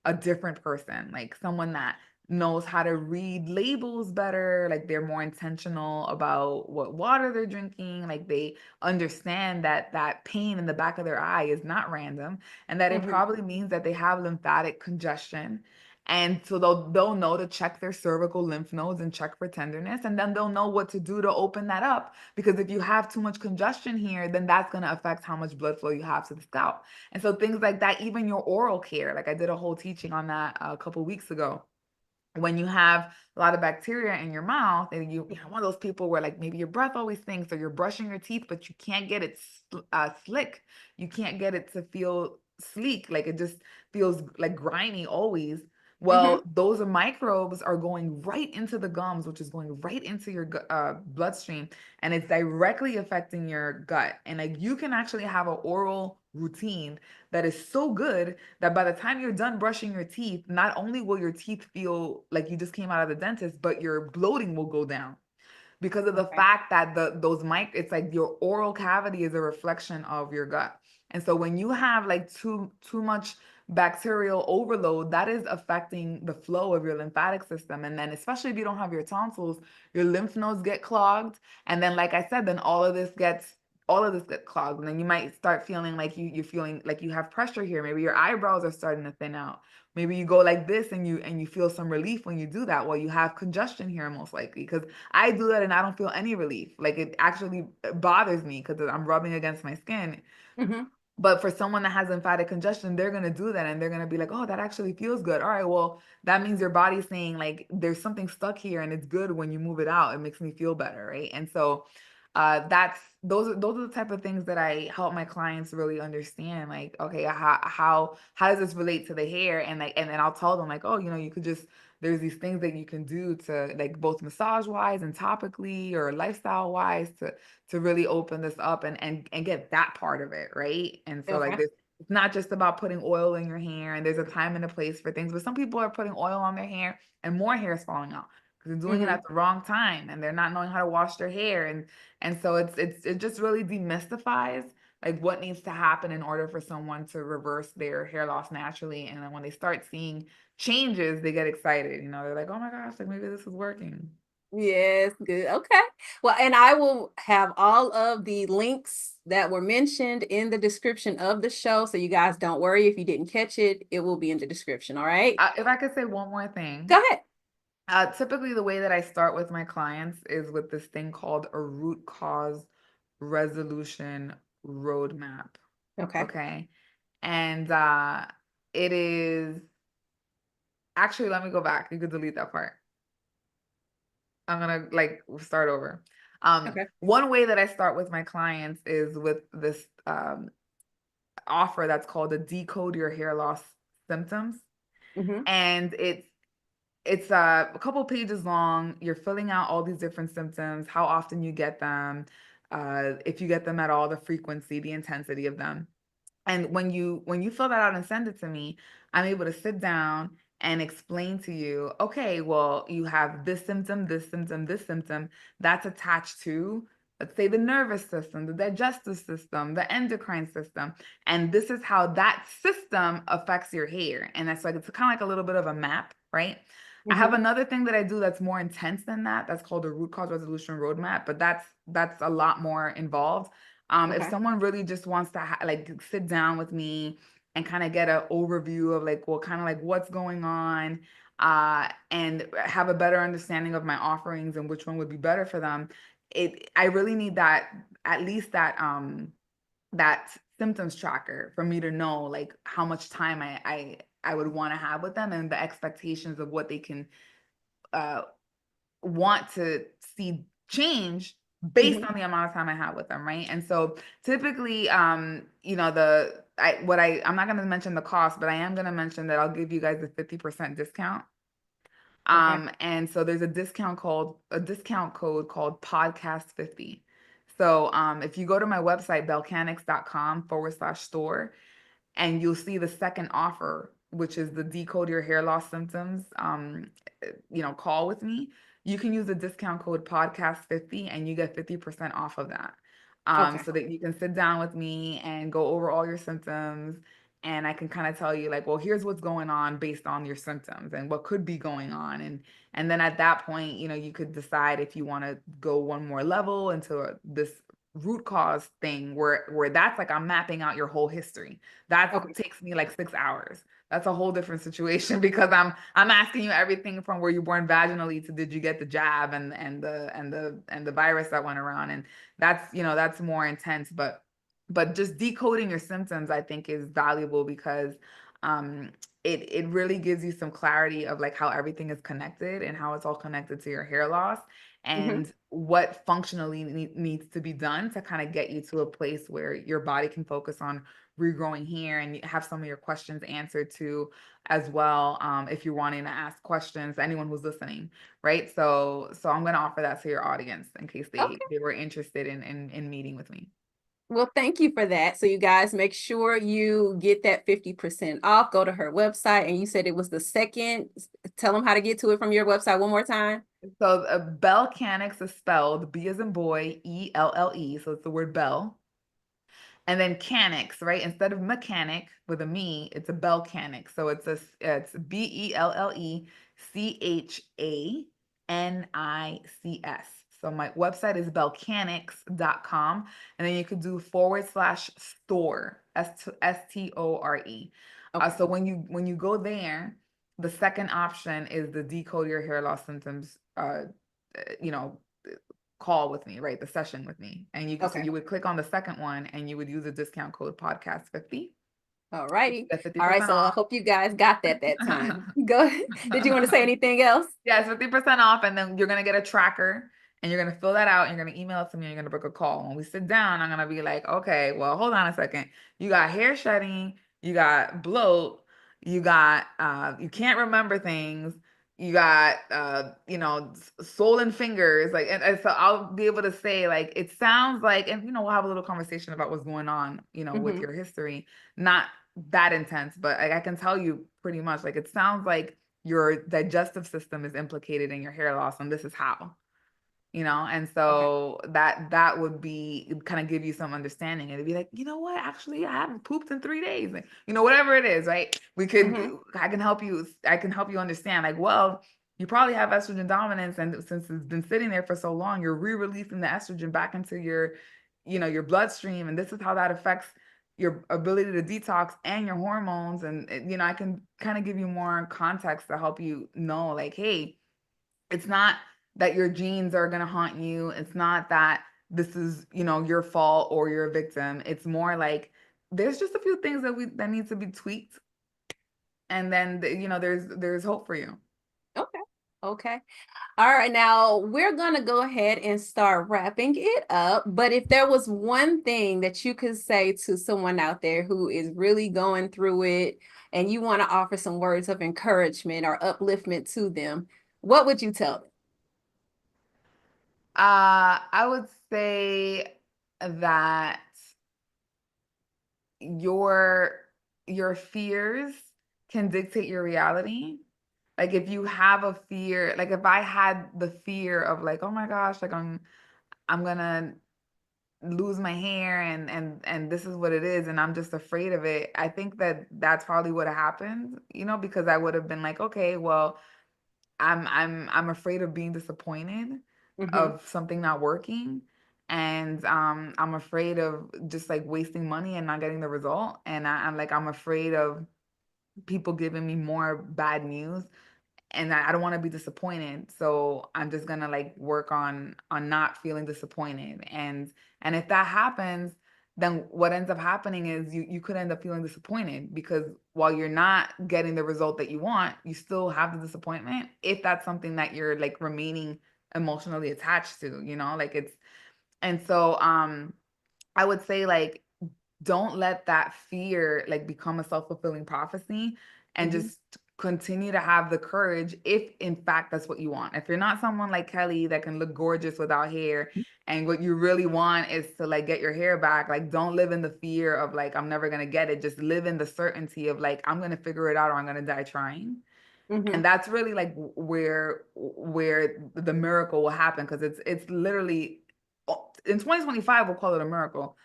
a different person, like someone that knows how to read labels better, like they're more intentional about what water they're drinking, like they understand that pain in the back of their eye is not random, and that it Mhm. probably means that they have lymphatic congestion. And so they'll know to check their cervical lymph nodes and check for tenderness, and then they'll know what to do to open that up, because if you have too much congestion here, then that's going to affect how much blood flow you have to the scalp. And so things like that, even your oral care, like I did a whole teaching on that a couple weeks ago. When you have a lot of bacteria in your mouth, and you're one of those people where like maybe your breath always stinks, or you're brushing your teeth, but you can't get it slick. You can't get it to feel sleek. Like it just feels like grimy always. Well, those microbes are going right into the gums, which is going right into your bloodstream, and it's directly affecting your gut. And like you can actually have an oral routine that is so good that by the time you're done brushing your teeth, not only will your teeth feel like you just came out of the dentist, but your bloating will go down because of the Okay. fact that it's like your oral cavity is a reflection of your gut. And so when you have like too much bacterial overload, that is affecting the flow of your lymphatic system. And then especially if you don't have your tonsils, your lymph nodes get clogged. And then like I said, then all of this gets clogged. And then you might start feeling like you're feeling like you have pressure here. Maybe your eyebrows are starting to thin out. Maybe you go like this and you feel some relief when you do that. Well, you have congestion here most likely, because I do that and I don't feel any relief. Like it actually bothers me because I'm rubbing against my skin. Mm-hmm. But for someone that has lymphatic congestion, they're going to do that and they're going to be like, oh, that actually feels good. All right, well, that means your body's saying like there's something stuck here and it's good when you move it out. It makes me feel better, right? And so that's those are the type of things that I help my clients really understand. Like, okay, how does this relate to the hair? And like, and then I'll tell them like, oh, you could just there's these things that you can do to like both massage wise and topically or lifestyle wise to really open this up and get that part of it, right? And so like Okay. this, it's not just about putting oil in your hair, and there's a time and a place for things, but some people are putting oil on their hair and more hair is falling out because they're doing it at the wrong time and they're not knowing how to wash their hair. And so it just really demystifies like what needs to happen in order for someone to reverse their hair loss naturally. And then when they start seeing changes, they get excited. They're like, oh my gosh, like maybe this is working. Yes, good. Okay. Well, and I will have all of the links that were mentioned in the description of the show. So you guys don't worry if you didn't catch it, it will be in the description. All right. If I could say one more thing. Go ahead. Typically, the way that I start with my clients is with this thing called a root cause resolution roadmap. Okay. Okay. And it is actually, let me go back. You could delete that part. I'm gonna like start over. Okay. One way that I start with my clients is with this offer that's called the Decode Your Hair Loss Symptoms. Mm-hmm. And it's a couple pages long. You're filling out all these different symptoms, how often you get them, if you get them at all, the frequency, the intensity of them. And when you fill that out and send it to me, I'm able to sit down and explain to you, okay, well, you have this symptom, this symptom, this symptom that's attached to, let's say, the nervous system, the digestive system, the endocrine system. And this is how that system affects your hair. And that's like, it's kind of like a little bit of a map, right? I have Mm-hmm. another thing that I do that's more intense than that. That's called a root cause resolution roadmap, but that's a lot more involved. If Okay. someone really just wants to like sit down with me and kind of get an overview of like, well, kind of like what's going on, and have a better understanding of my offerings and which one would be better for them, I really need that, at least that symptoms tracker for me to know like how much time I would want to have with them and the expectations of what they can uh want to see change based Mm-hmm. on the amount of time I have with them, right? And so typically, I'm not going to mention the cost, but I am going to mention that I'll give you guys a 50% discount. Okay. And so there's a discount code called podcast 50. So if you go to my website, belcanics.com/store, and you'll see the second offer, which is the Decode Your Hair Loss Symptoms call with me. You can use the discount code podcast 50 and you get 50% off of that. Okay. So that you can sit down with me and go over all your symptoms, and I can kind of tell you like, well, here's what's going on based on your symptoms and what could be going on. And then at that point, you could decide if you want to go one more level into this root cause thing where that's like I'm mapping out your whole history. That Okay. takes me like 6 hours. That's a whole different situation because I'm asking you everything from were you born vaginally to did you get the jab and the virus that went around. And that's more intense. But just decoding your symptoms, I think, is valuable because it really gives you some clarity of like how everything is connected and how it's all connected to your hair loss. and what functionally needs to be done to kind of get you to a place where your body can focus on regrowing hair, and you have some of your questions answered too as well, if you're wanting to ask questions, anyone who's listening, right? So I'm going to offer that to your audience in case Okay. they were interested in meeting with me. Well, thank you for that. So you guys make sure you get that 50% off. Go to her website. And you said it was the second. Tell them how to get to it from your website one more time. So Belcanix is spelled B as in boy, E-L-L-E. So it's the word Bell. And then Canix, right? Instead of mechanic with a me, it's a Belcanix. So it's Bellenics. So my website is belcanix.com. And then you could do /store, S-T-O-R-E. Okay. So when you go there, the second option is the decode your hair loss symptoms, call with me, right? The session with me. And so Okay. you would click on the second one and you would use the discount code podcast50. All righty. That's 50% All right. So I off. hope you guys got that time. Go ahead. Did you want to say anything else? Yeah, it's 50% off. And then you're going to get a tracker and you're going to fill that out and you're going to email it to me and you're going to book a call. When we sit down, I'm going to be like, okay, well, hold on a second. You got hair shedding, you got bloat, you got, you can't remember things. You got, swollen fingers, like, and so I'll be able to say, like, it sounds like, and, we'll have a little conversation about what's going on, with your history, not that intense, but I can tell you pretty much, like, it sounds like your digestive system is implicated in your hair loss, and this is how. And so that would be kind of give you some understanding, and it'd be like, you know what, actually I haven't pooped in 3 days, whatever it is, right? I can help you understand, like, well, you probably have estrogen dominance, and since it's been sitting there for so long, you're re-releasing the estrogen back into your bloodstream, and this is how that affects your ability to detox and your hormones. And I can kind of give you more context to help you know, like, hey, it's not that your genes are going to haunt you. It's not that this is, your fault or you're a victim. It's more like there's just a few things that need to be tweaked. And then, there's hope for you. Okay. All right. Now we're going to go ahead and start wrapping it up. But if there was one thing that you could say to someone out there who is really going through it and you want to offer some words of encouragement or upliftment to them, what would you tell them? I would say that your fears can dictate your reality. Like, if you have a fear, like if I had the fear of, like, oh my gosh, like I'm gonna lose my hair, and this is what it is, and I'm just afraid of it, I think that's probably what happened, because I would have been like, okay, well, I'm afraid of being disappointed of something not working. And I'm afraid of just like wasting money and not getting the result. And I'm afraid of people giving me more bad news, and I don't want to be disappointed. So I'm just gonna like work on not feeling disappointed. And if that happens, then what ends up happening is you could end up feeling disappointed, because while you're not getting the result that you want, you still have the disappointment if that's something that you're like remaining emotionally attached to, like it's. And so I would say, like, don't let that fear like become a self-fulfilling prophecy, and just continue to have the courage if in fact that's what you want. If you're not someone like Kellie that can look gorgeous without hair, and what you really want is to like get your hair back, like, don't live in the fear of like, I'm never going to get it. Just live in the certainty of like, I'm going to figure it out or I'm going to die trying. And that's really like where the miracle will happen, because it's literally in 2025 we'll call it a miracle.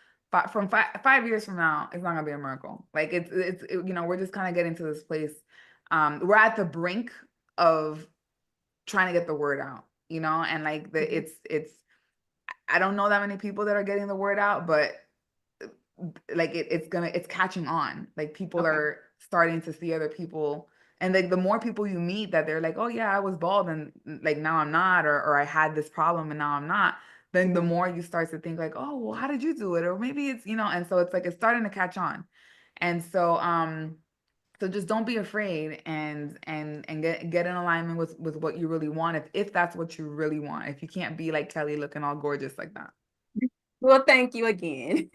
From 5 years from now, it's not gonna be a miracle. Like we're just kind of getting to this place. We're at the brink of trying to get the word out, and like it's I don't know that many people that are getting the word out, but like it's catching on. Like, people are starting to see other people, and like the more people you meet that they're like, oh yeah, I was bald and like now I'm not, or I had this problem and now I'm not, then the more you start to think like, oh well, how did you do it? Or maybe it's, and so it's like it's starting to catch on. And so So just don't be afraid and get in alignment with what you really want, if that's what you really want. If you can't be like Kellie looking all gorgeous like that. Well, thank you again.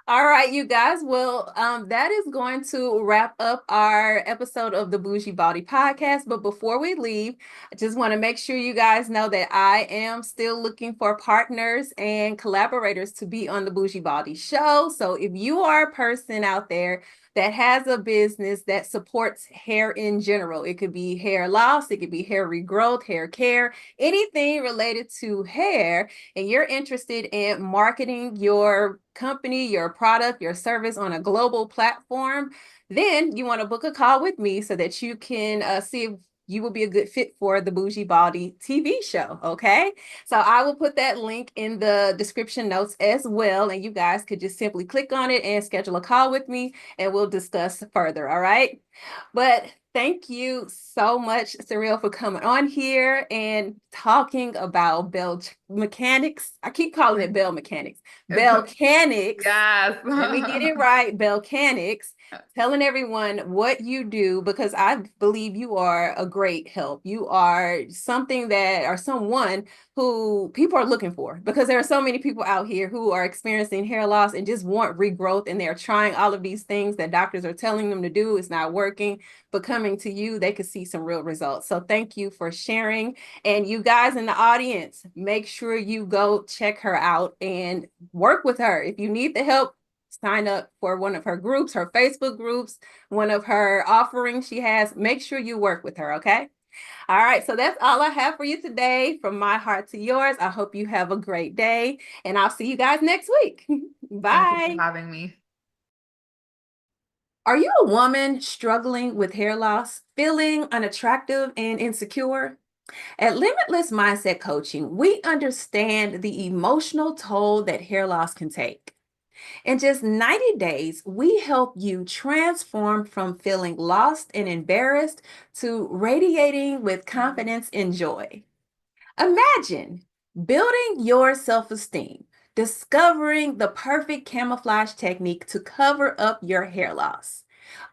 All right, you guys. Well, that is going to wrap up our episode of the Bougie Baldie podcast. But before we leave, I just want to make sure you guys know that I am still looking for partners and collaborators to be on the Bougie Baldie show. So if you are a person out there that has a business that supports hair in general, it could be hair loss, it could be hair regrowth, hair care, anything related to hair, and you're interested in marketing your company, your product, your service on a global platform, then you want to book a call with me so that you can see if you will be a good fit for the Bougie Baldie TV show. Okay. So I will put that link in the description notes as well. And you guys could just simply click on it and schedule a call with me and we'll discuss further. All right. But thank you so much, Saril, for coming on here and talking about bell mechanics. I keep calling it bell mechanics. Belcanics. Yes. Let me get it right. Belcanics. Telling everyone what you do, because I believe you are a great help. You are something that, or someone who people are looking for, because there are so many people out here who are experiencing hair loss and just want regrowth, and they're trying all of these things that doctors are telling them to do. It's not working, but coming to you, they could see some real results. So thank you for sharing. And you guys in the audience, make sure you go check her out and work with her. If you need the help, sign up for one of her groups, her Facebook groups, one of her offerings she has. Make sure you work with her, okay? All right, so that's all I have for you today. From my heart to yours, I hope you have a great day, and I'll see you guys next week. Bye. Thank you for having me. Are you a woman struggling with hair loss, feeling unattractive and insecure? At Limitless Mindset Coaching, we understand the emotional toll that hair loss can take. In just 90 days, we help you transform from feeling lost and embarrassed to radiating with confidence and joy. Imagine building your self-esteem, discovering the perfect camouflage technique to cover up your hair loss,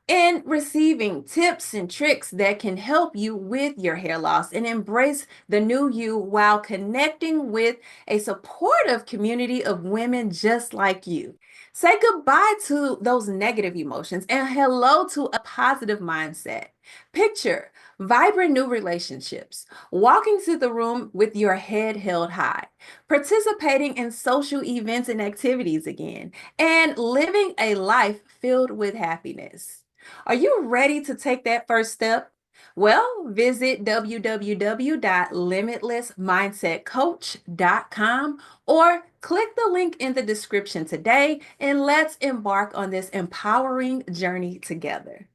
and receiving tips and tricks that can help you with your hair loss and embrace the new you while connecting with a supportive community of women just like you. Say goodbye to those negative emotions and hello to a positive mindset. Picture vibrant new relationships, walking through the room with your head held high, participating in social events and activities again, and living a life filled with happiness. Are you ready to take that first step? Well, visit www.limitlessmindsetcoach.com or click the link in the description today, and let's embark on this empowering journey together.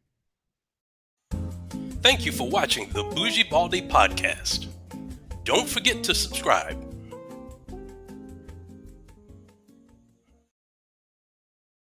Thank you for watching the Bougie Baldie podcast. Don't forget to subscribe